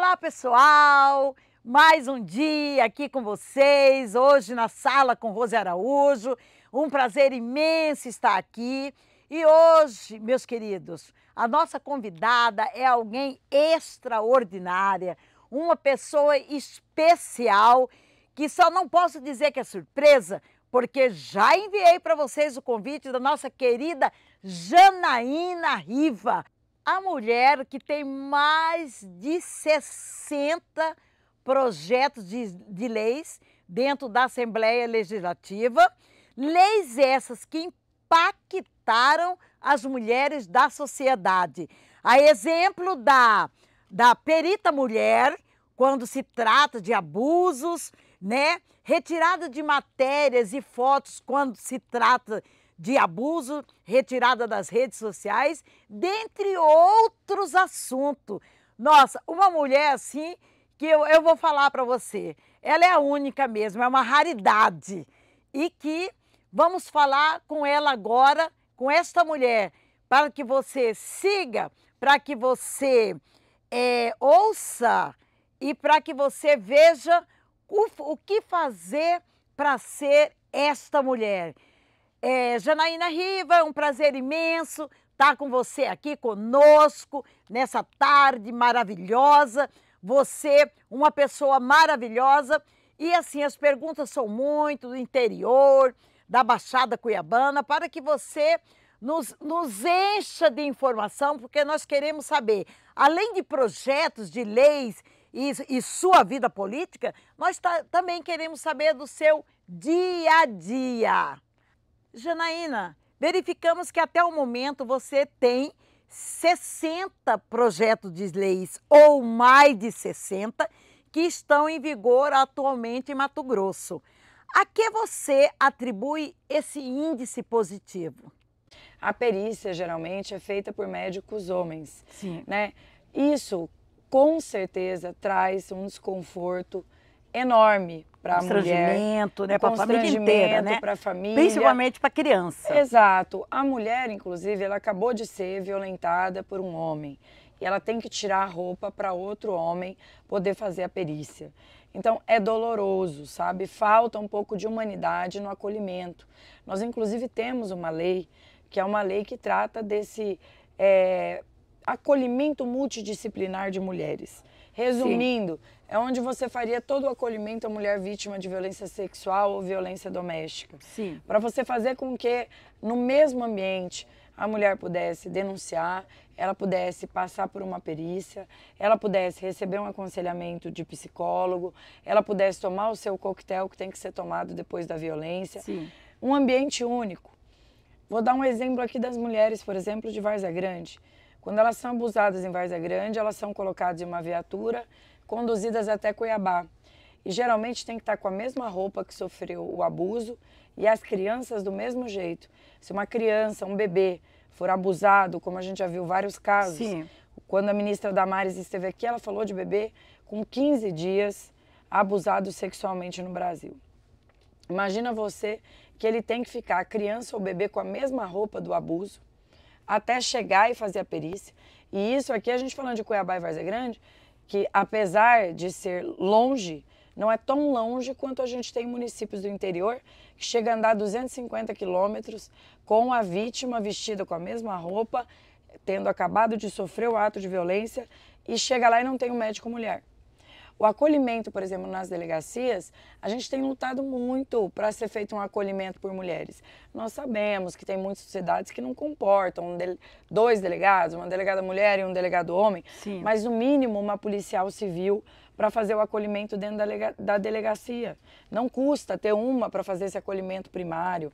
Olá, pessoal! Mais um dia aqui com vocês, hoje na sala com Rose Araújo. Um prazer imenso estar aqui. E hoje, meus queridos, a nossa convidada é alguém extraordinária, uma pessoa especial, que só não posso dizer que é surpresa, porque já enviei para vocês o convite da nossa querida Janaína Riva, a mulher que tem mais de 60 projetos de leis dentro da Assembleia Legislativa, leis essas que impactaram as mulheres da sociedade. A exemplo da perita mulher, quando se trata de abusos, né? Retirada de matérias e fotos quando se trata de abuso, retirada das redes sociais, dentre outros assuntos. Nossa, uma mulher assim que eu vou falar para você, ela é a única mesmo, é uma raridade. E que vamos falar com ela agora, com esta mulher, para que você siga, para que você ouça e para que você veja o que fazer para ser esta mulher. Janaína Riva, é um prazer imenso estar com você aqui conosco, nessa tarde maravilhosa. Você, uma pessoa maravilhosa. E assim, as perguntas são muito do interior, da Baixada Cuiabana, para que você nos encha de informação, porque nós queremos saber, além de projetos, de leis e sua vida política, nós também queremos saber do seu dia a dia. Janaína, verificamos que até o momento você tem 60 projetos de leis, ou mais de 60, que estão em vigor atualmente em Mato Grosso. A que você atribui esse índice positivo? A perícia geralmente é feita por médicos homens, Sim. né? Isso com certeza traz um desconforto enorme para a mulher, Constrangimento, né, para a família inteira, né? Para a família, principalmente para a criança. Exato. A mulher, inclusive, ela acabou de ser violentada por um homem e ela tem que tirar a roupa para outro homem poder fazer a perícia. Então é doloroso, sabe? Falta um pouco de humanidade no acolhimento. Nós, inclusive, temos uma lei que é uma lei que trata desse acolhimento multidisciplinar de mulheres. Resumindo, sim, é onde você faria todo o acolhimento à mulher vítima de violência sexual ou violência doméstica. Sim. Para você fazer com que, no mesmo ambiente, a mulher pudesse denunciar, ela pudesse passar por uma perícia, ela pudesse receber um aconselhamento de psicólogo, ela pudesse tomar o seu coquetel que tem que ser tomado depois da violência. Sim. Um ambiente único. Vou dar um exemplo aqui das mulheres, por exemplo, de Várzea Grande. Quando elas são abusadas em Várzea Grande, elas são colocadas em uma viatura, conduzidas até Cuiabá. E geralmente tem que estar com a mesma roupa que sofreu o abuso e as crianças do mesmo jeito. Se uma criança, um bebê, for abusado, como a gente já viu vários casos, sim, quando a ministra Damares esteve aqui, ela falou de bebê com 15 dias abusado sexualmente no Brasil. Imagina você que ele tem que ficar, a criança ou o bebê, com a mesma roupa do abuso, até chegar e fazer a perícia. E isso aqui, a gente falando de Cuiabá e Várzea Grande, que apesar de ser longe, não é tão longe quanto a gente tem em municípios do interior, que chega a andar 250 quilômetros com a vítima vestida com a mesma roupa, tendo acabado de sofrer o ato de violência, e chega lá e não tem um médico mulher. O acolhimento, por exemplo, nas delegacias, a gente tem lutado muito para ser feito um acolhimento por mulheres. Nós sabemos que tem muitas sociedades que não comportam dois delegados, uma delegada mulher e um delegado homem, sim, mas no mínimo uma policial civil para fazer o acolhimento dentro da delegacia. Não custa ter uma para fazer esse acolhimento primário.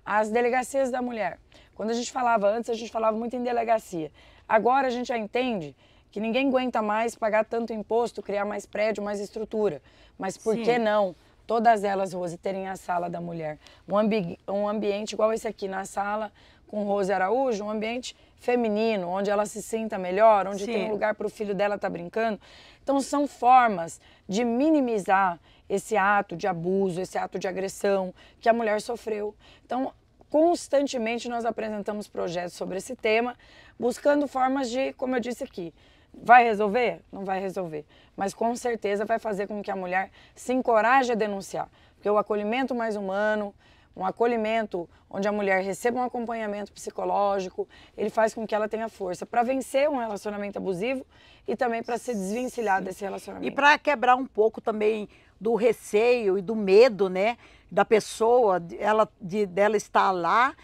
As delegacias da mulher, quando a gente falava antes, a gente falava muito em delegacia. Agora a gente já entende que ninguém aguenta mais pagar tanto imposto, criar mais prédio, mais estrutura. Mas por que não todas elas, Rose, terem a sala da mulher? Um ambiente igual esse aqui na sala com Rose Araújo, um ambiente feminino, onde ela se sinta melhor, onde tem um lugar para o filho dela estar brincando. Então são formas de minimizar esse ato de abuso, esse ato de agressão que a mulher sofreu. Então, constantemente nós apresentamos projetos sobre esse tema, buscando formas de, como eu disse aqui, Vai resolver? Não vai resolver. Mas com certeza vai fazer com que a mulher se encoraje a denunciar. Porque o acolhimento mais humano, um acolhimento onde a mulher receba um acompanhamento psicológico, ele faz com que ela tenha força para vencer um relacionamento abusivo e também para se desvencilhar desse relacionamento. E para quebrar um pouco também do receio e do medo, né, da pessoa, dela estar lá,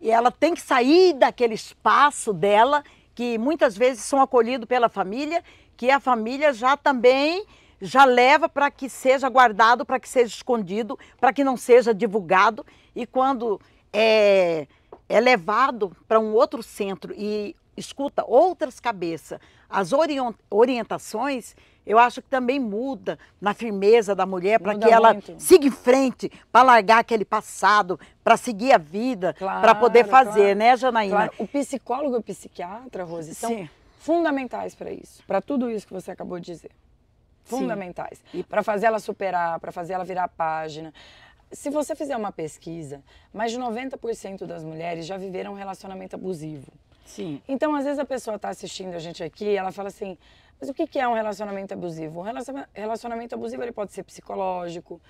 e ela tem que sair daquele espaço dela, que muitas vezes são acolhidos pela família, que a família já também já leva para que seja guardado, para que seja escondido, para que não seja divulgado. E quando é levado para um outro centro e escuta outras cabeças, as orientações, eu acho que também muda na firmeza da mulher, para que ela siga em frente, para largar aquele passado, para seguir a vida, para poder fazer, né, Janaína? Claro. O psicólogo e o psiquiatra, Rose, são fundamentais para isso, para tudo isso que você acabou de dizer. Fundamentais. Para fazer ela superar, para fazer ela virar a página. Se você fizer uma pesquisa, mais de 90% das mulheres já viveram um relacionamento abusivo. Sim. Então, às vezes a pessoa está assistindo a gente aqui e ela fala assim, mas o que é um relacionamento abusivo? Um relacionamento abusivo ele pode ser psicológico,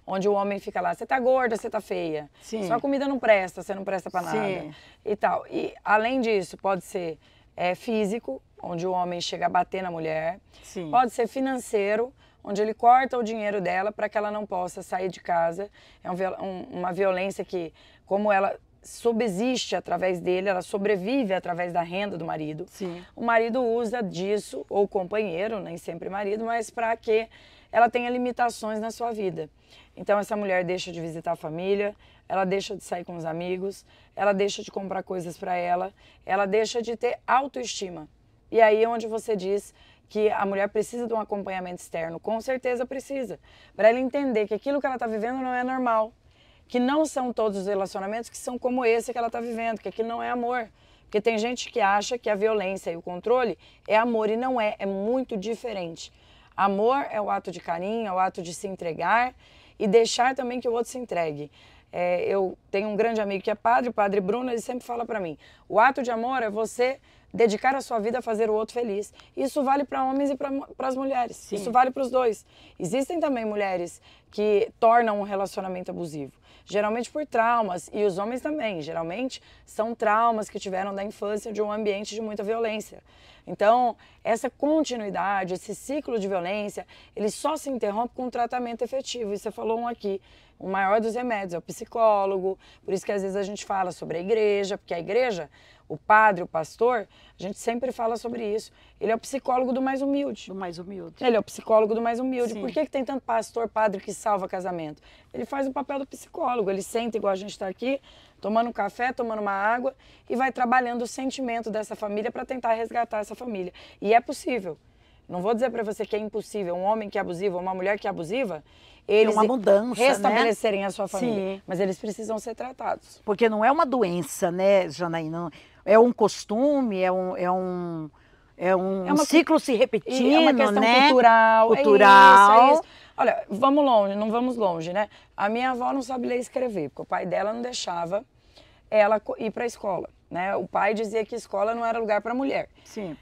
onde o homem fica lá, você tá gorda, você tá feia, sua comida não presta, você não presta para nada e tal. E além disso, pode ser físico, onde o homem chega a bater na mulher, pode ser financeiro, onde ele corta o dinheiro dela para que ela não possa sair de casa. É uma violência que, como ela subsiste através dele, ela sobrevive através da renda do marido. O marido usa disso, ou o companheiro, nem sempre marido, mas para que ela tenha limitações na sua vida. Então essa mulher deixa de visitar a família, ela deixa de sair com os amigos, ela deixa de comprar coisas para ela deixa de ter autoestima. E aí é onde você diz que a mulher precisa de um acompanhamento externo. Com certeza precisa. Para ela entender que aquilo que ela está vivendo não é normal. Que não são todos os relacionamentos que são como esse que ela está vivendo. Que aquilo não é amor. Porque tem gente que acha que a violência e o controle é amor e não é. É muito diferente. Amor é o ato de carinho, é o ato de se entregar e deixar também que o outro se entregue. Eu tenho um grande amigo que é padre, o padre Bruno, ele sempre fala para mim, o ato de amor é você dedicar a sua vida a fazer o outro feliz. Isso vale para homens e para as mulheres. Isso vale para os dois. Existem também mulheres que tornam um relacionamento abusivo. Geralmente por traumas, e os homens também. Geralmente são traumas que tiveram da infância de um ambiente de muita violência. Então, essa continuidade, esse ciclo de violência, ele só se interrompe com um tratamento efetivo. E você falou um aqui, o maior dos remédios é o psicólogo. Por isso que às vezes a gente fala sobre a igreja, porque a igreja, o padre, o pastor, a gente sempre fala sobre isso. Ele é o psicólogo do mais humilde. Do mais humilde. Ele é o psicólogo do mais humilde. Por que tem tanto pastor, padre que salva casamento? Ele faz o papel do psicólogo. Ele senta igual a gente está aqui, tomando um café, tomando uma água e vai trabalhando o sentimento dessa família para tentar resgatar essa família. E é possível. Não vou dizer para você que é impossível. Um homem que é abusivo ou uma mulher que é abusiva, eles uma mudança, restabelecerem a sua família. Mas eles precisam ser tratados. Porque não é uma doença, né, Janaína? É um costume, é um ciclo se repetindo, é uma questão né? cultural. Cultural. É isso. Olha, vamos longe, não vamos longe, né? A minha avó não sabe ler e escrever, porque o pai dela não deixava ela ir para a escola, né? O pai dizia que escola não era lugar para mulher. Sim.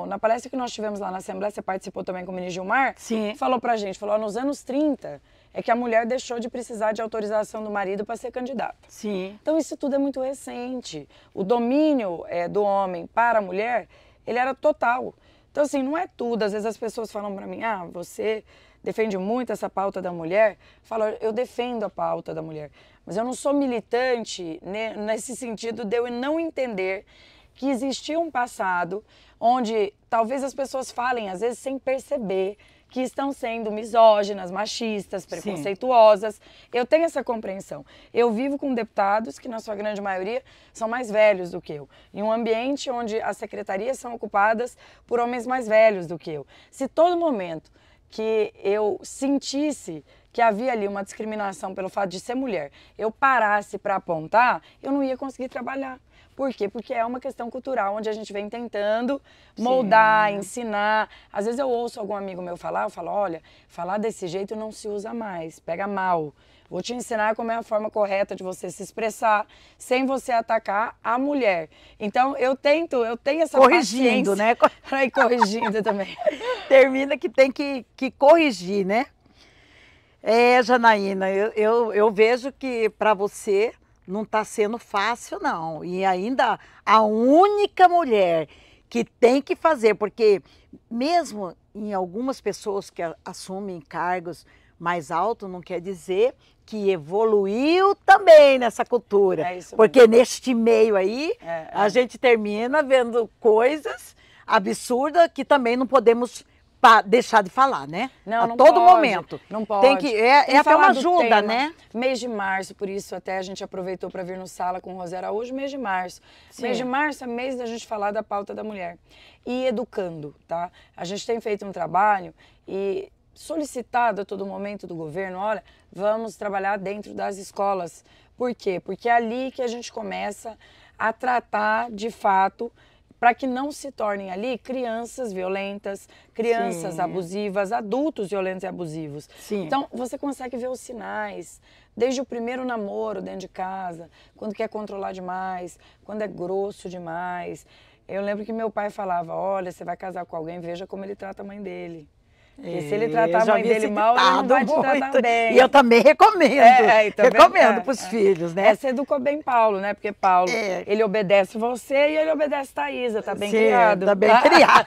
Na palestra que nós tivemos lá na Assembleia, você participou também com o ministro Gilmar, Sim. Falou pra gente, nos anos 30 é que a mulher deixou de precisar de autorização do marido para ser candidata. Sim. Então isso tudo é muito recente. O domínio do homem para a mulher, ele era total. Então assim, não é tudo. Às vezes as pessoas falam para mim, você defende muito essa pauta da mulher. Falo, eu defendo a pauta da mulher. Mas eu não sou militante nesse sentido de eu não entender que existia um passado onde talvez as pessoas falem, às vezes sem perceber, que estão sendo misóginas, machistas, preconceituosas. Sim. Eu tenho essa compreensão. Eu vivo com deputados que, na sua grande maioria, são mais velhos do que eu. Em um ambiente onde as secretarias são ocupadas por homens mais velhos do que eu. Se todo momento que eu sentisse que havia ali uma discriminação pelo fato de ser mulher, eu parasse para apontar, eu não ia conseguir trabalhar. Por quê? Porque é uma questão cultural, onde a gente vem tentando moldar, sim, ensinar. Às vezes eu ouço algum amigo meu falar, eu falo, olha, falar desse jeito não se usa mais, pega mal. Vou te ensinar como é a forma correta de você se expressar sem você atacar a mulher. Então, eu tenho essa Corrigindo, paciência né? para ir corrigindo também. Termina que tem que corrigir, né? Janaína, eu vejo que para você não está sendo fácil, não. E ainda a única mulher que tem que fazer, porque mesmo em algumas pessoas que assumem cargos mais altos, não quer dizer que evoluiu também nessa cultura. É isso porque mesmo. neste meio aí, a gente termina vendo coisas absurdas que também não podemos deixar de falar, né? Não, não todo pode, momento. Não pode. Tem que, Tem é até uma ajuda, tema. né? Mês de março, por isso até a gente aproveitou para vir no Sala com o Rosé Araújo, mês de março. Sim. Mês de março é mês da gente falar da pauta da mulher. E educando, tá? A gente tem feito um trabalho e solicitado a todo momento do governo, olha, vamos trabalhar dentro das escolas. Por quê? Porque é ali que a gente começa a tratar de fato para que não se tornem ali crianças violentas, crianças abusivas, adultos violentos e abusivos. Sim. Então, você consegue ver os sinais, desde o primeiro namoro dentro de casa, quando quer controlar demais, quando é grosso demais. Eu lembro que meu pai falava, olha, você vai casar com alguém, veja como ele trata a mãe dele. Porque se ele tratar a mãe dele mal, ele não vai te tratar bem. E eu também recomendo. Recomendo para os filhos, né? Você educou bem Paulo, né? Porque Paulo, ele obedece você e ele obedece Thaísa, tá bem criado. Tá bem criado.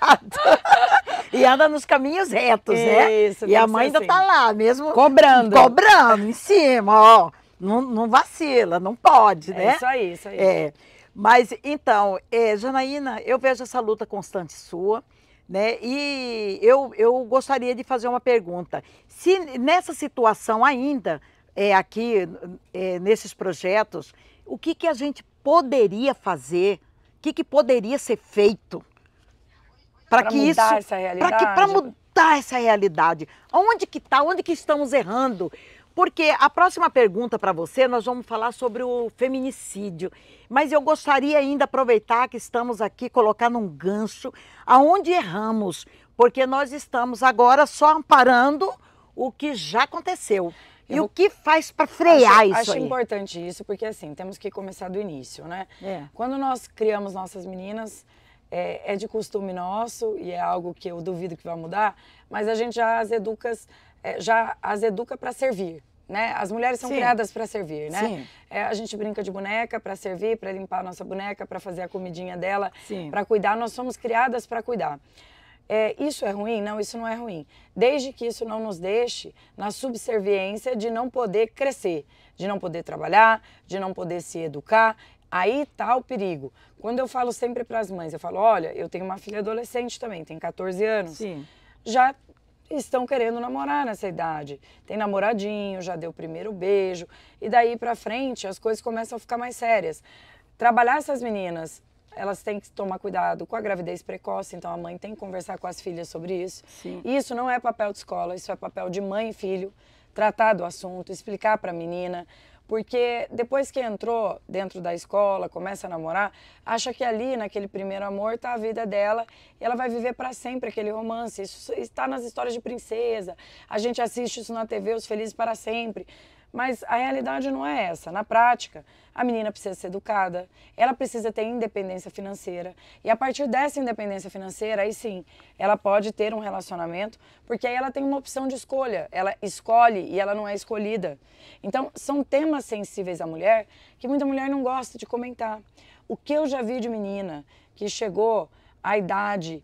E anda nos caminhos retos, né? Isso, e a mãe ainda tá lá, mesmo cobrando em cima, ó. Não vacila, não pode, né? Isso aí, isso aí. Mas, então, Janaína, eu vejo essa luta constante sua, né? E eu gostaria de fazer uma pergunta. Se nessa situação ainda, aqui, nesses projetos, o que a gente poderia fazer, o que poderia ser feito para que isso... mudar essa realidade? Para mudar essa realidade. Onde que está? Onde que estamos errando? Porque a próxima pergunta para você, nós vamos falar sobre o feminicídio. Mas eu gostaria ainda de aproveitar que estamos aqui, colocar num gancho aonde erramos. Porque nós estamos agora só amparando o que já aconteceu. E o que faz para frear isso aí? Acho importante isso, porque assim, temos que começar do início, né? Quando nós criamos nossas meninas, é de costume nosso e é algo que eu duvido que vai mudar, mas a gente já as educa para servir, né? As mulheres são criadas para servir, né? A gente brinca de boneca para servir, para limpar a nossa boneca, para fazer a comidinha dela, para cuidar. Nós somos criadas para cuidar. Isso é ruim? Não, isso não é ruim. Desde que isso não nos deixe na subserviência de não poder crescer, de não poder trabalhar, de não poder se educar. Aí está o perigo. Quando eu falo sempre para as mães, eu falo, olha, eu tenho uma filha adolescente também, tem 14 anos. Já estão querendo namorar nessa idade. Tem namoradinho, já deu o primeiro beijo. E daí para frente as coisas começam a ficar mais sérias. Trabalhar essas meninas, elas têm que tomar cuidado com a gravidez precoce, então a mãe tem que conversar com as filhas sobre isso. Isso não é papel de escola, isso é papel de mãe e filho, tratar do assunto, explicar para a menina. Porque depois que entrou dentro da escola, começa a namorar, acha que ali, naquele primeiro amor, está a vida dela e ela vai viver para sempre aquele romance. Isso está nas histórias de princesa, a gente assiste isso na TV, Os Felizes para Sempre. Mas a realidade não é essa. Na prática, a menina precisa ser educada, ela precisa ter independência financeira. E a partir dessa independência financeira, aí sim, ela pode ter um relacionamento, porque aí ela tem uma opção de escolha. Ela escolhe e ela não é escolhida. Então, são temas sensíveis à mulher que muita mulher não gosta de comentar. O que eu já vi de menina que chegou à idade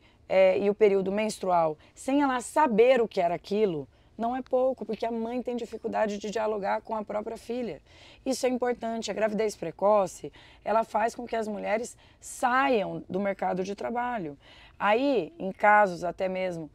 e o período menstrual sem ela saber o que era aquilo, não é pouco, porque a mãe tem dificuldade de dialogar com a própria filha. Isso é importante. A gravidez precoce, ela faz com que as mulheres saiam do mercado de trabalho. Aí, em casos até mesmo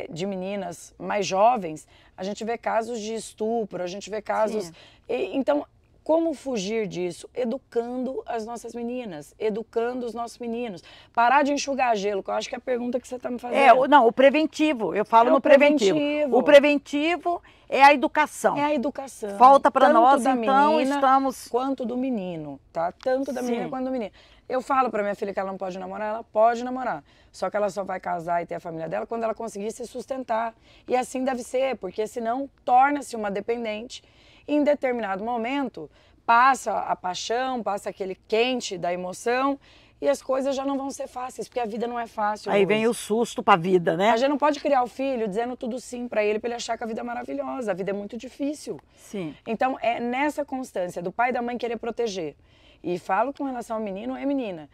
de meninas mais jovens, a gente vê casos de estupro, a gente vê casos... Então, como fugir disso? Educando as nossas meninas, educando os nossos meninos. Parar de enxugar gelo, que eu acho que é a pergunta que você está me fazendo. Não, o preventivo, eu falo no preventivo. O preventivo é a educação. É a educação. Falta para nós, então, menina, estamos... quanto do menino, tá? Tanto da menina quanto do menino. Eu falo para minha filha que ela não pode namorar, ela pode namorar. Só que ela só vai casar e ter a família dela quando ela conseguir se sustentar. E assim deve ser, porque senão torna-se uma dependente em determinado momento, passa a paixão, passa aquele quente da emoção e as coisas já não vão ser fáceis, porque a vida não é fácil. Aí vem o susto pra vida, né? A gente não pode criar o filho dizendo tudo sim pra ele achar que a vida é maravilhosa. A vida é muito difícil. Sim. Então, é nessa constância do pai e da mãe querer proteger. E falo com relação ao menino e menina.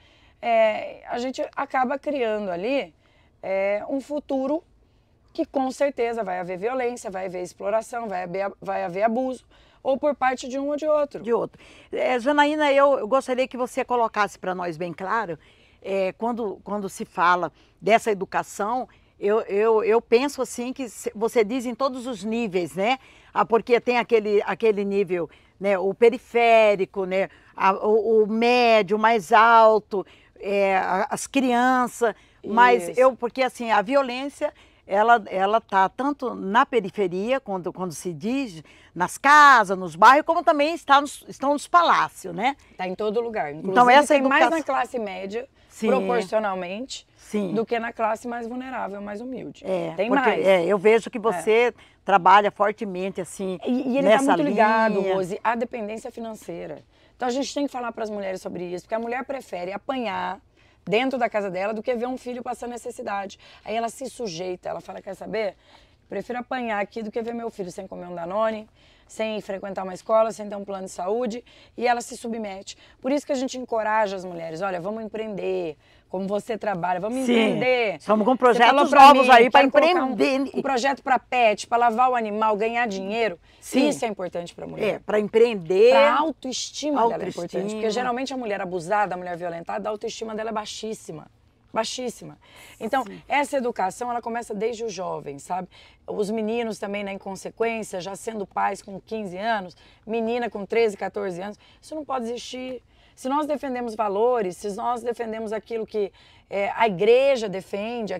A gente acaba criando ali um futuro que com certeza vai haver violência, vai haver exploração, vai haver abuso, ou por parte de um ou de outro. De outro. Janaína, eu gostaria que você colocasse para nós bem claro, quando se fala dessa educação, eu penso assim que você diz em todos os níveis, né? Porque tem aquele nível, né, o periférico, né, o médio, o mais alto, as crianças, mas porque assim, a violência ela tá tanto na periferia, quando se diz, nas casas, nos bairros, como também estão nos palácios, né? Está em todo lugar. Inclusive, então, essa tem mais na classe média, sim, proporcionalmente, sim, do que na classe mais vulnerável, mais humilde. Tem porque, mais. Eu vejo que você trabalha fortemente, assim, e ele está muito ligado, Rose, à dependência financeira. Então, a gente tem que falar para as mulheres sobre isso, porque a mulher prefere apanhar dentro da casa dela do que ver um filho passando necessidade. Aí ela se sujeita, ela fala, quer saber? Prefiro apanhar aqui do que ver meu filho sem comer um Danone, sem frequentar uma escola, sem ter um plano de saúde, e ela se submete. Por isso que a gente encoraja as mulheres, olha, vamos empreender, como você trabalha, vamos empreender. Estamos com projetos novos aí para empreender. Um projeto para pet, para lavar o animal, ganhar dinheiro. Sim. Isso é importante para a mulher. Para empreender. Para a autoestima dela é importante. Porque geralmente a mulher abusada, a mulher violentada, a autoestima dela é baixíssima. Baixíssima. Então, essa educação, ela começa desde o jovem, sabe? Os meninos também, na inconsequência, já sendo pais com 15 anos, menina com 13, 14 anos, isso não pode existir. Se nós defendemos valores, se nós defendemos aquilo que a igreja defende,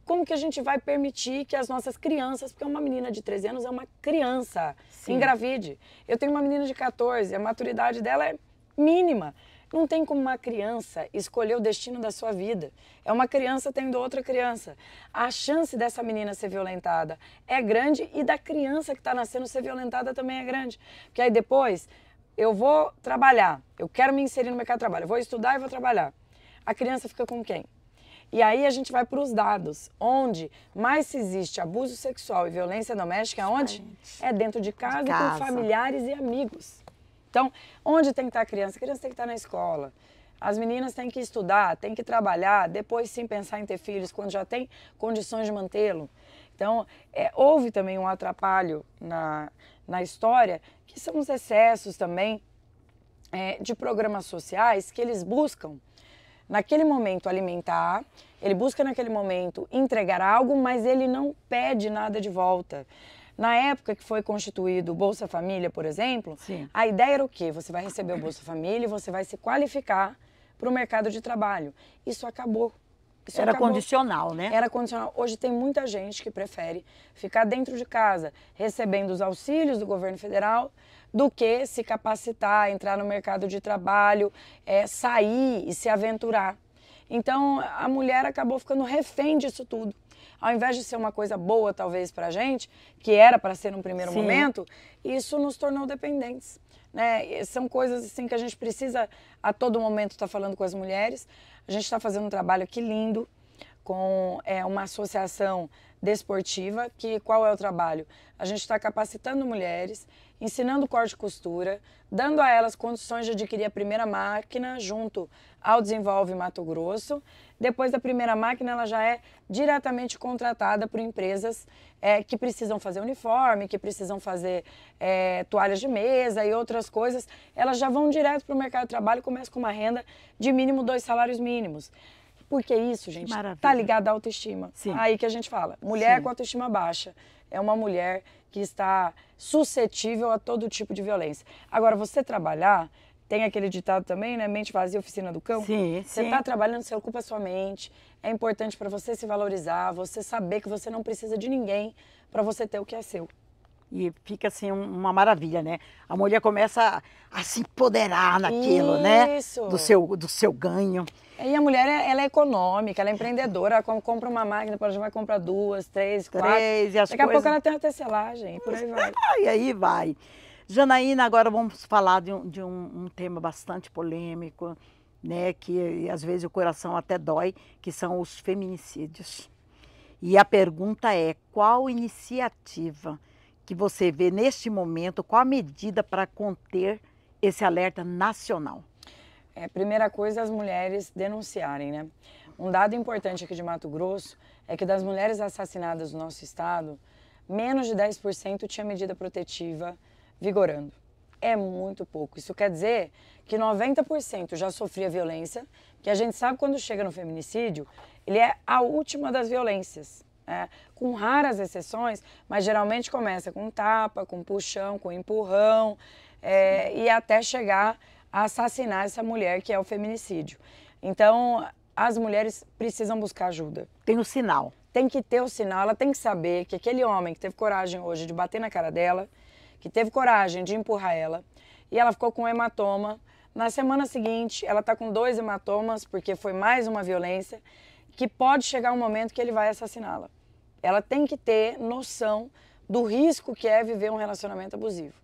como que a gente vai permitir que as nossas crianças, porque uma menina de 13 anos é uma criança, engravide. Eu tenho uma menina de 14, a maturidade dela é mínima. Não tem como uma criança escolher o destino da sua vida. É uma criança tendo outra criança. A chance dessa menina ser violentada é grande e da criança que está nascendo ser violentada também é grande. Porque aí depois eu vou trabalhar, eu quero me inserir no mercado de trabalho, eu vou estudar e vou trabalhar. A criança fica com quem? E aí a gente vai para os dados, onde mais se existe abuso sexual e violência doméstica, onde? É dentro de casa e com familiares e amigos. Então, onde tem que estar a criança? A criança tem que estar na escola. As meninas têm que estudar, têm que trabalhar, depois sim pensar em ter filhos, quando já tem condições de mantê-lo. Então, houve também um atrapalho na história, que são os excessos também de programas sociais que eles buscam, naquele momento, alimentar, ele busca naquele momento entregar algo, mas ele não pede nada de volta. Na época que foi constituído o Bolsa Família, por exemplo, a ideia era o quê? Você vai receber o Bolsa Família e você vai se qualificar para o mercado de trabalho. Isso acabou. Era condicional, né? Era condicional. Hoje tem muita gente que prefere ficar dentro de casa, recebendo os auxílios do governo federal, do que se capacitar, entrar no mercado de trabalho, sair e se aventurar. Então, a mulher acabou ficando refém disso tudo. Ao invés de ser uma coisa boa, talvez, para a gente, que era para ser num primeiro momento, isso nos tornou dependentes. Né? São coisas assim que a gente precisa, a todo momento, estar falando com as mulheres. A gente está fazendo um trabalho aqui lindo, com uma associação desportiva, que qual é o trabalho? A gente está capacitando mulheres, ensinando corte e costura, dando a elas condições de adquirir a primeira máquina junto ao Desenvolve Mato Grosso. Depois da primeira máquina, ela já é diretamente contratada por empresas que precisam fazer uniforme, que precisam fazer toalhas de mesa e outras coisas. Elas já vão direto para o mercado de trabalho e começam com uma renda de mínimo 2 salários mínimos. Porque isso, gente, está ligado à autoestima. Aí que a gente fala, mulher com autoestima baixa é uma mulher que está suscetível a todo tipo de violência. Agora, você trabalhar, tem aquele ditado também, né? Mente vazia, oficina do cão. Você está trabalhando, você ocupa a sua mente. É importante para você se valorizar, você saber que você não precisa de ninguém para você ter o que é seu. E fica assim uma maravilha, né? A mulher começa a se empoderar naquilo, né? Do seu ganho. E a mulher, ela é econômica, ela é empreendedora, ela compra uma máquina, depois ela vai comprar 2, 3, 4. Daqui a pouco ela tem uma tecelagem e por aí vai. E aí vai. Janaína, agora vamos falar de um tema bastante polêmico, né, que às vezes o coração até dói, que são os feminicídios. E a pergunta é, qual iniciativa que você vê neste momento, qual a medida para conter esse alerta nacional? Primeira coisa, as mulheres denunciarem, né? Um dado importante aqui de Mato Grosso é que das mulheres assassinadas no nosso estado, menos de 10% tinha medida protetiva vigorando. É muito pouco. Isso quer dizer que 90% já sofria violência, que a gente sabe quando chega no feminicídio, ele é a última das violências, né? Com raras exceções, mas geralmente começa com tapa, com puxão, com empurrão, e até chegar a assassinar essa mulher, que é o feminicídio. Então, as mulheres precisam buscar ajuda. Tem o sinal. Tem que ter o sinal, ela tem que saber que aquele homem que teve coragem hoje de bater na cara dela, que teve coragem de empurrar ela, e ela ficou com um hematoma. Na semana seguinte, ela está com 2 hematomas, porque foi mais uma violência, que pode chegar um momento que ele vai assassiná-la. Ela tem que ter noção do risco que é viver um relacionamento abusivo.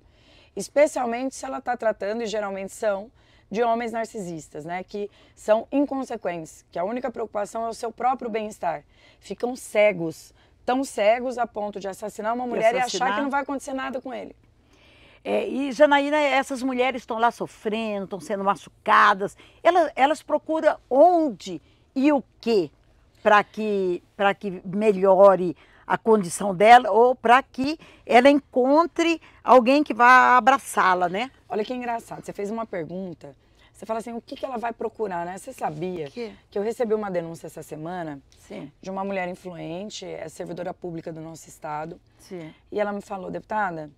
Especialmente se ela está tratando, e geralmente são, de homens narcisistas, né? Que são inconsequentes, que a única preocupação é o seu próprio bem-estar. Ficam cegos, tão cegos a ponto de assassinar uma mulher e achar que não vai acontecer nada com ele. E, Janaína, essas mulheres estão lá sofrendo, estão sendo machucadas. Elas procuram onde e o quê para que melhore a condição dela ou para que ela encontre alguém que vá abraçá-la, né? Olha que engraçado, você fez uma pergunta, você fala assim, o que ela vai procurar, né? Você sabia que eu recebi uma denúncia essa semana de uma mulher influente, é servidora pública do nosso estado, e ela me falou, deputada,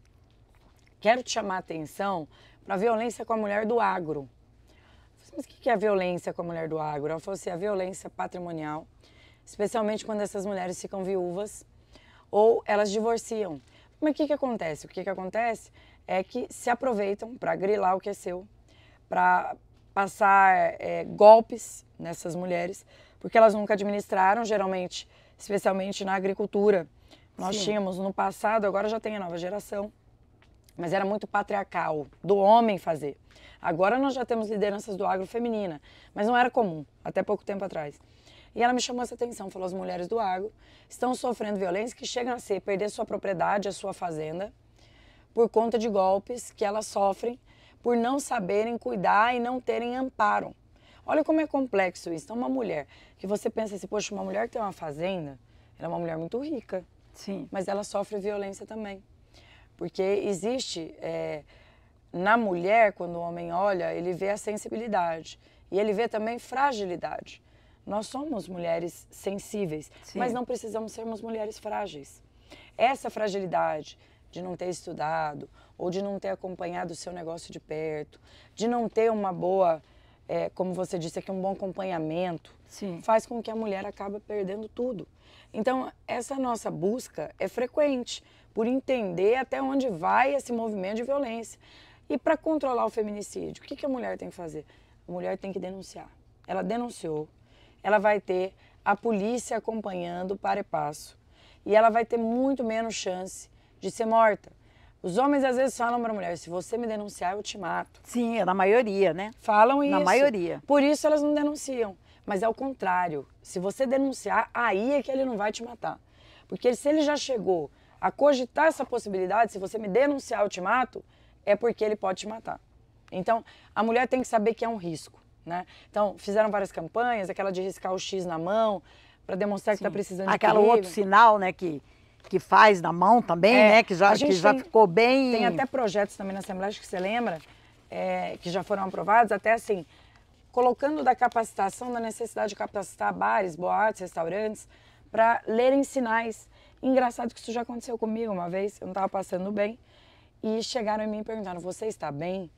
quero te chamar a atenção para a violência com a mulher do agro. Mas o que é a violência com a mulher do agro? Ela falou assim, a violência patrimonial, especialmente quando essas mulheres ficam viúvas ou elas divorciam. Mas o que acontece? O que acontece é que se aproveitam para grilar o que é seu, para passar golpes nessas mulheres, porque elas nunca administraram, geralmente, especialmente na agricultura. Nós tínhamos no passado, agora já tem a nova geração, mas era muito patriarcal, do homem fazer. Agora nós já temos lideranças do agro feminina, mas não era comum, até pouco tempo atrás. E ela me chamou essa atenção, falou, as mulheres do agro estão sofrendo violência que chegam a ser perder sua propriedade, a sua fazenda, por conta de golpes que elas sofrem por não saberem cuidar e não terem amparo. Olha como é complexo isso. Então, uma mulher que você pensa assim, poxa, uma mulher que tem uma fazenda, ela é uma mulher muito rica, mas ela sofre violência também. Porque existe, na mulher, quando o homem olha, ele vê a sensibilidade e ele vê também fragilidade. Nós somos mulheres sensíveis, mas não precisamos sermos mulheres frágeis. Essa fragilidade de não ter estudado ou de não ter acompanhado o seu negócio de perto, de não ter uma boa, como você disse aqui, um bom acompanhamento, faz com que a mulher acabe perdendo tudo. Então, essa nossa busca é frequente por entender até onde vai esse movimento de violência. E para controlar o feminicídio, o que a mulher tem que fazer? A mulher tem que denunciar. Ela denunciou. Ela vai ter a polícia acompanhando para e passo. E ela vai ter muito menos chance de ser morta. Os homens às vezes falam para a mulher, se você me denunciar, eu te mato. Sim, é na maioria, né? Falam isso. Na maioria. Por isso elas não denunciam. Mas é o contrário. Se você denunciar, aí é que ele não vai te matar. Porque se ele já chegou a cogitar essa possibilidade, se você me denunciar, eu te mato, é porque ele pode te matar. Então, a mulher tem que saber que é um risco. Né? Então, fizeram várias campanhas, aquela de riscar o X na mão, para demonstrar que está precisando de aquela outro sinal, né, que faz na mão também, né, que já ficou bem... Tem até projetos também na Assembleia, acho que você lembra, que já foram aprovados, até assim, colocando da capacitação, da necessidade de capacitar bares, boates, restaurantes, para lerem sinais. Engraçado que isso já aconteceu comigo uma vez, eu não estava passando bem, e chegaram em mim e perguntaram, você está bem?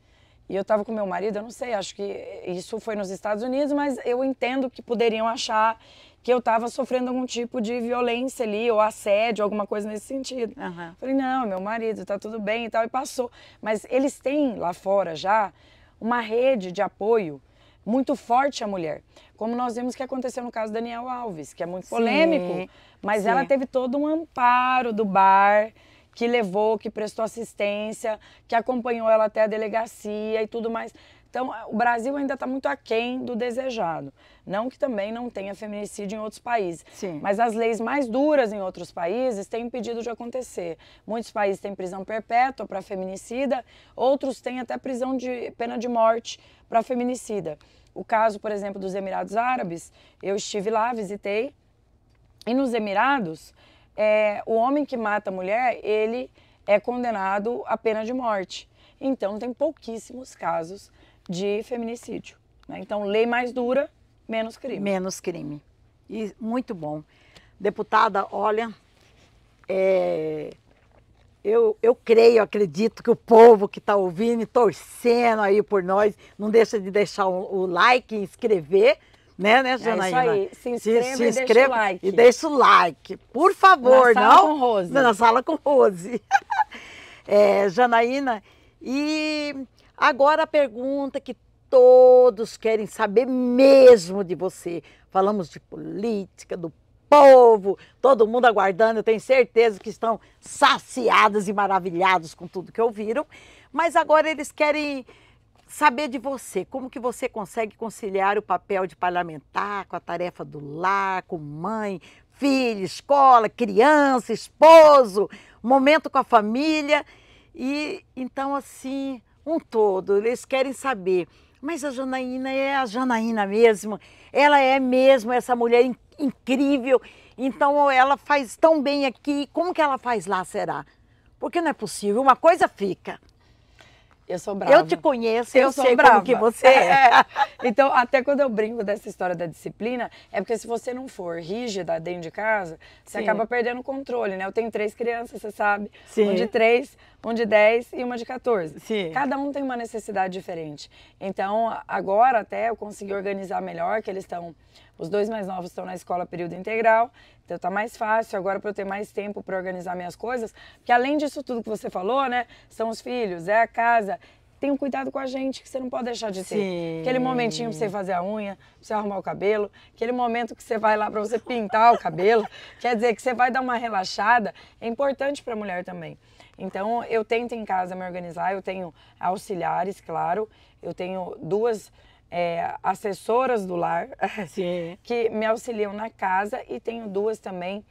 E eu estava com meu marido, eu não sei, acho que isso foi nos Estados Unidos, mas eu entendo que poderiam achar que eu estava sofrendo algum tipo de violência ali, ou assédio, alguma coisa nesse sentido. Falei, não, meu marido, tá tudo bem e tal, e passou. Mas eles têm lá fora já uma rede de apoio muito forte à mulher. Como nós vimos que aconteceu no caso da Daniel Alves, que é muito polêmico, mas ela teve todo um amparo do bar, que levou, que prestou assistência, que acompanhou ela até a delegacia e tudo mais. Então, o Brasil ainda está muito aquém do desejado. Não que também não tenha feminicídio em outros países. Sim. Mas as leis mais duras em outros países têm impedido de acontecer. Muitos países têm prisão perpétua para feminicida, outros têm até pena de morte para feminicida. O caso, por exemplo, dos Emirados Árabes, eu estive lá, visitei, e nos Emirados, o homem que mata a mulher, ele é condenado à pena de morte. Então, tem pouquíssimos casos de feminicídio, né? Então, lei mais dura, menos crime. Menos crime. E muito bom. Deputada, olha, eu creio, acredito que o povo que está ouvindo e torcendo aí por nós, não deixa de deixar o like e inscrever, né, Janaína? É isso aí, se inscreva e deixa o like. E deixa o like, por favor, na não? Sala com Rose. Na Sala com Rose. Janaína, e agora a pergunta que todos querem saber mesmo de você. Falamos de política, do povo, todo mundo aguardando, eu tenho certeza que estão saciados e maravilhados com tudo que ouviram, mas agora eles querem saber de você, como que você consegue conciliar o papel de parlamentar com a tarefa do lar, com mãe, filho, escola, criança, esposo, momento com a família. E então, assim, um todo, eles querem saber, mas a Janaína é a Janaína mesmo, ela é mesmo essa mulher incrível, então ela faz tão bem aqui, como que ela faz lá, será? Porque não é possível, uma coisa fica. Eu sou brava. Eu te conheço, eu sei brava. como que você é. Então, até quando eu brinco dessa história da disciplina, é porque se você não for rígida dentro de casa, você acaba perdendo o controle, né? Eu tenho 3 crianças, você sabe. Sim. Um de 3, um de 10 e uma de 14. Sim. Cada um tem uma necessidade diferente. Então, agora até eu consegui organizar melhor, que eles estão... Os 2 mais novos estão na escola período integral, então tá mais fácil agora para eu ter mais tempo para organizar minhas coisas, porque além disso tudo que você falou, né, são os filhos, é a casa, tem um cuidado com a gente que você não pode deixar de ter. Sim. Aquele momentinho para você fazer a unha, para você arrumar o cabelo, aquele momento que você vai lá para você pintar o cabelo, quer dizer que você vai dar uma relaxada, é importante para a mulher também. Então eu tento em casa me organizar, eu tenho auxiliares, claro, eu tenho 2 assessoras do lar que me auxiliam na casa e tenho 2 também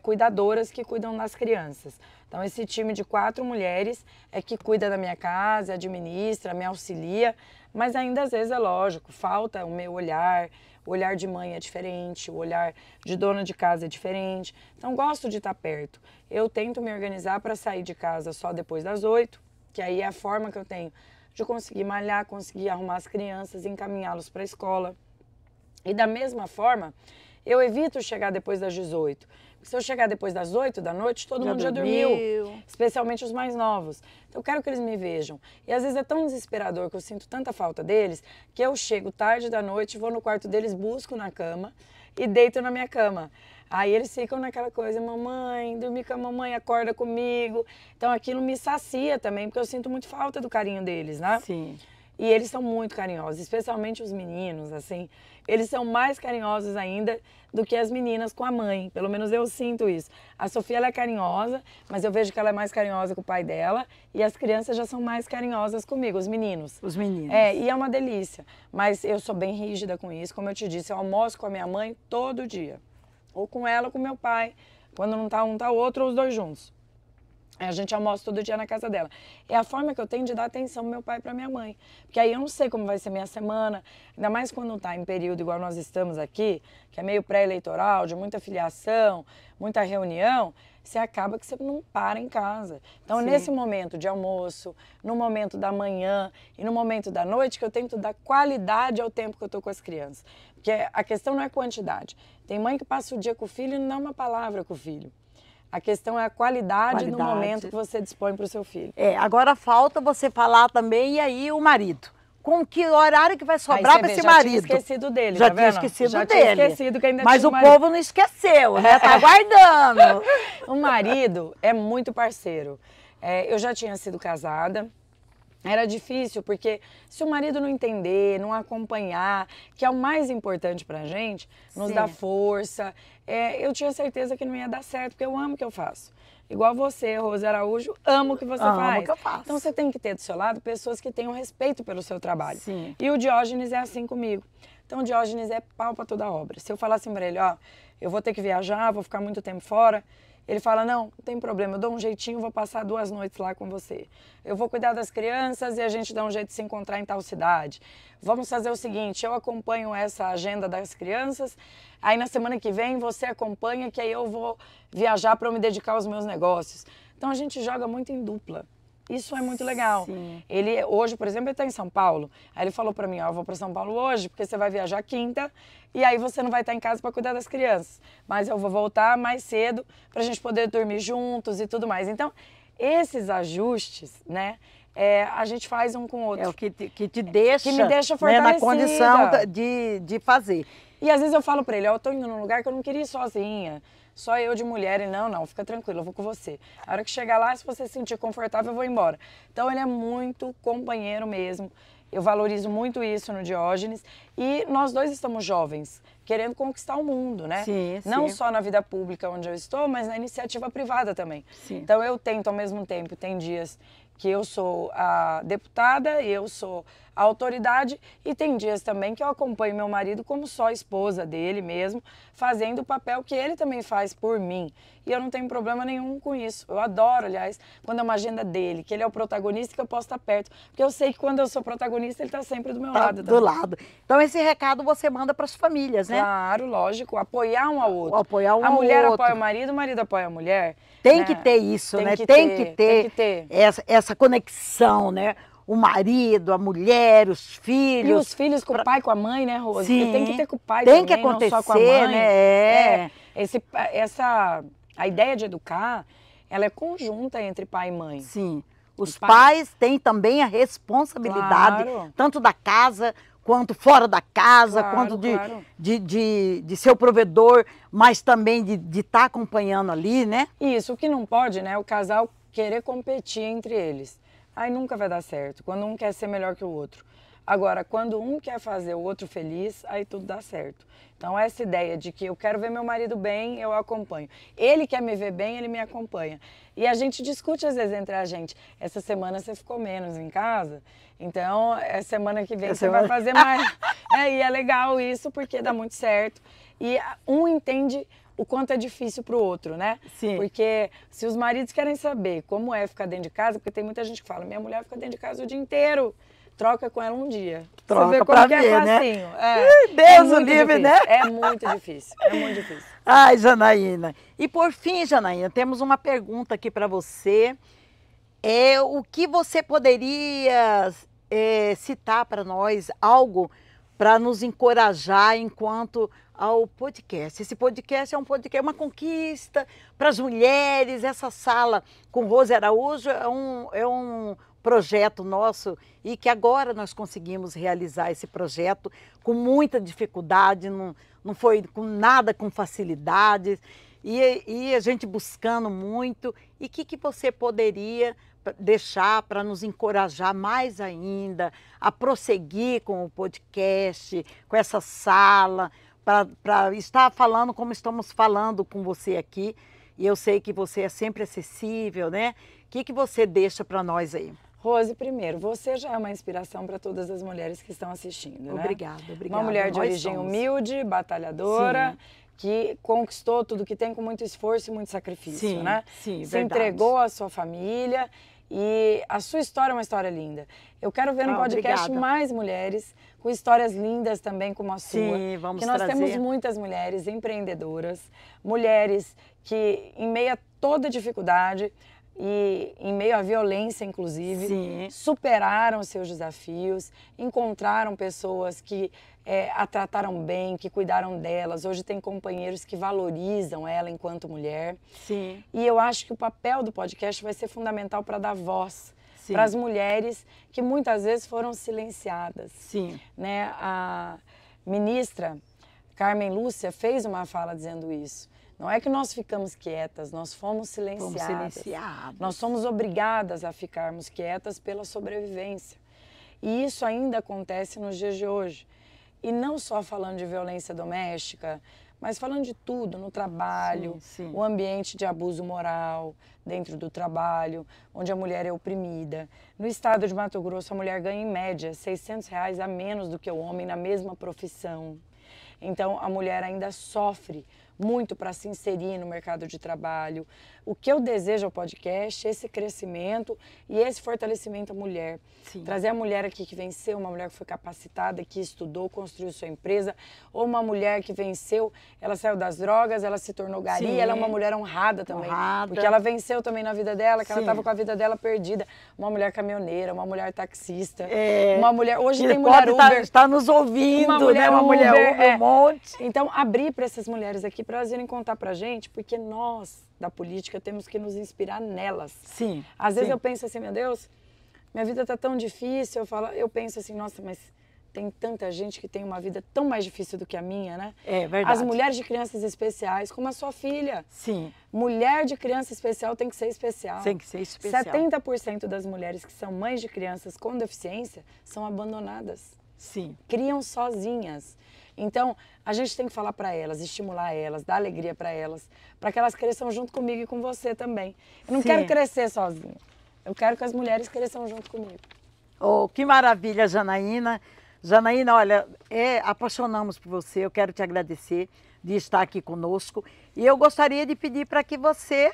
cuidadoras que cuidam das crianças. Então esse time de 4 mulheres é que cuida da minha casa, administra, me auxilia, mas ainda às vezes é lógico, falta o meu olhar, o olhar de mãe é diferente, o olhar de dona de casa é diferente, então gosto de estar perto. Eu tento me organizar para sair de casa só depois das 8, que aí é a forma que eu tenho de conseguir malhar, conseguir arrumar as crianças, encaminhá-los para a escola. E da mesma forma, eu evito chegar depois das 18. Porque se eu chegar depois das 8 da noite, todo mundo já dormiu, especialmente os mais novos. Então eu quero que eles me vejam. E às vezes é tão desesperador que eu sinto tanta falta deles, que eu chego tarde da noite, vou no quarto deles, busco na cama e deito na minha cama. Aí eles ficam naquela coisa, mamãe, dormir com a mamãe, acorda comigo. Então aquilo me sacia também, porque eu sinto muito falta do carinho deles, né? Sim. E eles são muito carinhosos, especialmente os meninos, assim. Eles são mais carinhosos ainda do que as meninas com a mãe. Pelo menos eu sinto isso. A Sofia, ela é carinhosa, mas eu vejo que ela é mais carinhosa com o pai dela. E as crianças já são mais carinhosas comigo, os meninos. Os meninos. E é uma delícia. Mas eu sou bem rígida com isso. Como eu te disse, eu almoço com a minha mãe todo dia. Ou com ela ou com meu pai. Quando não tá um, tá o outro, ou os 2 juntos. A gente almoça todo dia na casa dela. É a forma que eu tenho de dar atenção pro meu pai e pra minha mãe. Porque aí eu não sei como vai ser minha semana, ainda mais quando tá em período igual nós estamos aqui, que é meio pré-eleitoral, de muita filiação, muita reunião, você acaba que você não para em casa. Então, nesse momento de almoço, no momento da manhã e no momento da noite, que eu tento dar qualidade ao tempo que eu tô com as crianças. Porque a questão não é quantidade. Tem mãe que passa o dia com o filho e não dá uma palavra com o filho. A questão é a qualidade no momento que você dispõe para o seu filho. Agora falta você falar também, e aí o marido. Com que horário que vai sobrar para esse marido? Já tinha esquecido dele, já tá vendo? Tinha esquecido já dele. Tinha esquecido que ainda mas tinha o povo não esqueceu, né? Tá aguardando. O marido é muito parceiro. Eu já tinha sido casada Era difícil, porque se o marido não entender, não acompanhar, que é o mais importante pra gente, nos dá força, eu tinha certeza que não ia dar certo, porque eu amo o que eu faço. Igual você, Rose Araújo, amo o que você faz. Amo o que eu faço. Então você tem que ter do seu lado pessoas que tenham respeito pelo seu trabalho. Sim. E o Diógenes é assim comigo. Então o Diógenes é pau pra toda obra. Se eu falar assim pra ele, ó, eu vou ter que viajar, vou ficar muito tempo fora, ele fala, não tem problema, eu dou um jeitinho, vou passar 2 noites lá com você. Eu vou cuidar das crianças e a gente dá um jeito de se encontrar em tal cidade. Vamos fazer o seguinte, eu acompanho essa agenda das crianças, aí na semana que vem você acompanha, que aí eu vou viajar para eu me dedicar aos meus negócios. Então a gente joga muito em dupla. Isso é muito legal. Sim. Ele, hoje, por exemplo, ele está em São Paulo. Aí ele falou para mim, ó, eu vou para São Paulo hoje, porque você vai viajar quinta, e aí você não vai estar em casa para cuidar das crianças. Mas eu vou voltar mais cedo para a gente poder dormir juntos e tudo mais. Então, esses ajustes, né, a gente faz um com o outro. É o que te deixa, que me deixa né, na fortalecida. condição de fazer. E às vezes eu falo para ele, ó, eu tô indo num lugar que eu não queria ir sozinha. Só eu de mulher, ele, não, fica tranquilo, eu vou com você. A hora que chegar lá, se você se sentir confortável, eu vou embora. Então ele é muito companheiro mesmo. Eu valorizo muito isso no Diógenes. E nós dois estamos jovens, querendo conquistar o mundo, né? Sim, não sim. só na vida pública onde eu estou, mas na iniciativa privada também. Sim. Então eu tento ao mesmo tempo, tem dias que eu sou a deputada, eu sou a autoridade, e tem dias também que eu acompanho meu marido como só esposa dele mesmo, fazendo o papel que ele também faz por mim. E eu não tenho problema nenhum com isso. Eu adoro, aliás, quando é uma agenda dele, que ele é o protagonista, que eu posso estar perto. Porque eu sei que quando eu sou protagonista, ele está sempre do meu lado. Do lado. Então esse recado você manda para as famílias, né? Claro, lógico, apoiar um ao outro. Apoiar um a ao mulher outro. apoia o marido apoia a mulher. Tem né? que ter isso, Tem né? que Tem que ter ter essa conexão, né? O marido, a mulher, os filhos. E os filhos com o pai, com a mãe, né, Rose? Sim. Porque tem que ter com o pai tem também, que acontecer, não só com a mãe. né? A ideia de educar, ela é conjunta entre pai e mãe. Sim. Os pais têm também a responsabilidade, Claro. tanto da casa, quanto fora da casa, Claro, quanto claro. de ser o provedor, mas também de estar acompanhando ali, né? Isso, o que não pode, né, é o casal querer competir entre eles. Aí nunca vai dar certo, quando um quer ser melhor que o outro. Agora, quando um quer fazer o outro feliz, aí tudo dá certo. Então, essa ideia de que eu quero ver meu marido bem, eu acompanho. Ele quer me ver bem, ele me acompanha. E a gente discute às vezes entre a gente. Essa semana você ficou menos em casa, então semana que vem você vai fazer mais. E é legal isso, porque dá muito certo. E um entende o quanto é difícil para o outro, né? Sim. Porque se os maridos querem saber como é ficar dentro de casa, porque tem muita gente que fala, minha mulher fica dentro de casa o dia inteiro, troca com ela um dia. Troca você vê pra como que é ver, né? facinho. Deus o livre, difícil, né? É muito difícil, é muito difícil. Ai, Janaína. E por fim, Janaína, temos uma pergunta aqui para você. O que você poderia citar para nós, algo para nos encorajar enquanto ao podcast? Esse podcast é um podcast, uma conquista para as mulheres. Essa sala com Rose Araújo é um projeto nosso e que agora nós conseguimos realizar esse projeto com muita dificuldade, não foi com nada com facilidade, e a gente buscando muito. E o que você poderia deixar para nos encorajar mais ainda a prosseguir com o podcast, com essa sala, para estar falando como estamos falando com você aqui? E eu sei que você é sempre acessível, né? O que você deixa para nós aí? Rose, primeiro, você já é uma inspiração para todas as mulheres que estão assistindo, né? Obrigada. Uma mulher de origem humilde, batalhadora, que conquistou tudo que tem com muito esforço e muito sacrifício, né? Sim, Se verdade. entregou à sua família, e a sua história é uma história linda. Eu quero ver no podcast obrigada. mais mulheres com histórias lindas também como a sua. Sim, vamos que nós trazer. temos muitas mulheres empreendedoras, mulheres que em meio a toda dificuldade e em meio à violência, inclusive, Sim. superaram os seus desafios, encontraram pessoas que a trataram bem, que cuidaram delas. Hoje tem companheiros que valorizam ela enquanto mulher. Sim. E eu acho que o papel do podcast vai ser fundamental para dar voz para as mulheres que muitas vezes foram silenciadas. Sim. Né? A ministra Carmen Lúcia fez uma fala dizendo isso. Não é que nós ficamos quietas, nós fomos silenciadas. Fomos silenciadas. Nós somos obrigadas a ficarmos quietas pela sobrevivência. E isso ainda acontece nos dias de hoje. E não só falando de violência doméstica, mas falando de tudo, no trabalho, sim. o ambiente de abuso moral dentro do trabalho, onde a mulher é oprimida. No estado de Mato Grosso, a mulher ganha em média R$600 a menos do que o homem na mesma profissão. Então, a mulher ainda sofre muito para se inserir no mercado de trabalho. O que eu desejo ao podcast é esse crescimento e esse fortalecimento à mulher. Sim. Trazer a mulher aqui que venceu, uma mulher que foi capacitada, que estudou, construiu sua empresa, ou uma mulher que venceu, ela saiu das drogas, ela se tornou gari, Sim. ela é uma mulher honrada também. Honrada. Porque ela venceu também na vida dela, que Sim. ela estava com a vida dela perdida. Uma mulher caminhoneira, uma mulher taxista, É, uma mulher... Hoje que tem mulher pode Uber. estar nos ouvindo, Uma mulher né? Uma mulher Uber, um monte. Então, abrir para essas mulheres aqui, para elas irem contar pra gente, porque nós, da política, temos que nos inspirar nelas. Sim. Às vezes sim. eu penso assim, meu Deus, minha vida tá tão difícil, eu penso assim, nossa, mas tem tanta gente que tem uma vida tão mais difícil do que a minha, né? É verdade. As mulheres de crianças especiais, como a sua filha. Sim. Mulher de criança especial tem que ser especial. Tem que ser especial. 70% das mulheres que são mães de crianças com deficiência são abandonadas. Sim. Criam sozinhas. Então, a gente tem que falar para elas, estimular elas, dar alegria para que elas cresçam junto comigo e com você também. Eu não Sim. quero crescer sozinha. Eu quero que as mulheres cresçam junto comigo. Oh, que maravilha, Janaína. Janaína, olha, apaixonamos por você, eu quero te agradecer de estar aqui conosco. E eu gostaria de pedir para que você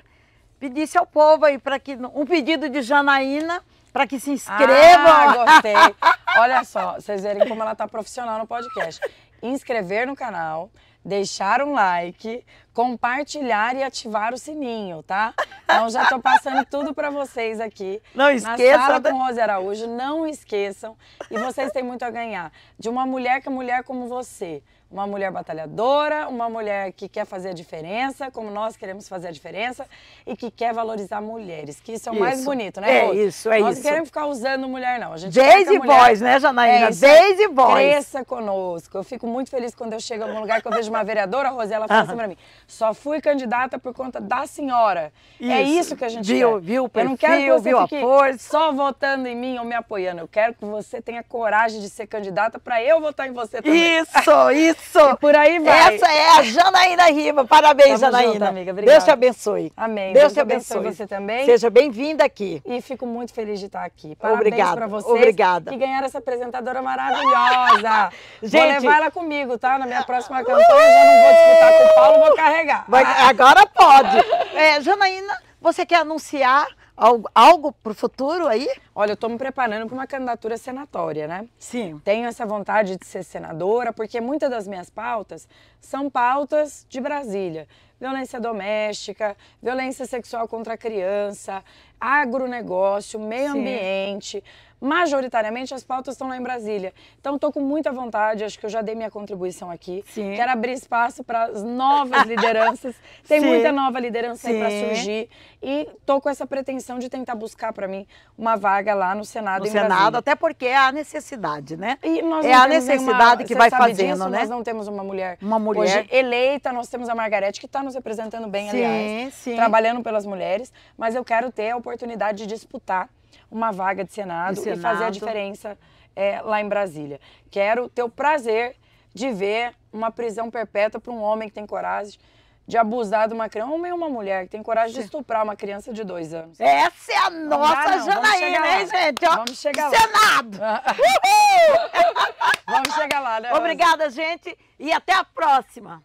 pedisse ao povo aí, um pedido de Janaína, para que se inscrevam. Ah, gostei. Olha só, vocês verem como ela está profissional no podcast. Inscrever no canal, deixar um like, compartilhar e ativar o sininho, tá? Então já tô passando tudo para vocês aqui. Não esqueçam. Na Sala com Rose Araújo, não esqueçam. E vocês têm muito a ganhar. De uma mulher que é mulher como você. Uma mulher batalhadora, uma mulher que quer fazer a diferença, como nós queremos fazer a diferença, e que quer valorizar mulheres, que isso é o mais bonito, né, Rose? Isso. Nós não queremos ficar usando mulher, não. A gente Daisy Voice, né, Janaína? Daisy Voice. Cresça conosco. Eu fico muito feliz quando eu chego em algum lugar que eu vejo uma vereadora, Rose, ela fala assim pra mim, só fui candidata por conta da senhora. Isso. É isso que a gente viu, quer. Viu o Eu perfil, não quero que você viu fique a força. só votando em mim ou me apoiando. Eu quero que você tenha coragem de ser candidata para eu votar em você também. Isso. E por aí vai. Essa é a Janaína Riva. Parabéns, Tamo Janaína. junto, amiga. Obrigada. Deus te abençoe. Amém. Deus te abençoe você também. Seja bem-vinda aqui. E fico muito feliz de estar aqui. Parabéns Obrigada. para vocês. Obrigada. Que ganharam essa apresentadora maravilhosa. Gente, vou levar ela comigo, tá? Na minha próxima campanha eu já não vou disputar com o Paulo, vou carregar. Agora pode. Janaína, você quer anunciar algo para o futuro aí? Olha, eu estou me preparando para uma candidatura senatória, né? Sim. Tenho essa vontade de ser senadora, porque muitas das minhas pautas são pautas de Brasília. Violência doméstica, violência sexual contra a criança, agronegócio, meio ambiente. Majoritariamente as pautas estão lá em Brasília. Então estou com muita vontade, acho que eu já dei minha contribuição aqui. Sim. Quero abrir espaço para as novas lideranças. Tem muita nova liderança aí para surgir. E estou com essa pretensão de tentar buscar para mim uma vaga lá no Senado em Brasília. Até porque é a necessidade, né? E nós é a necessidade que vai fazendo, disso, né? Nós não temos uma mulher hoje eleita, nós temos a Margarete, que está nos representando bem, aliás, trabalhando pelas mulheres, mas eu quero ter a oportunidade de disputar uma vaga de Senado e fazer a diferença lá em Brasília. Quero ter o prazer de ver uma prisão perpétua para um homem que tem coragem de abusar de uma criança, um homem ou uma mulher que tem coragem de estuprar uma criança de 2 anos. Essa é a nossa Janaína, hein, gente? Ó, vamos chegar lá. Senado! Vamos chegar lá, né? Obrigada, gente, e até a próxima.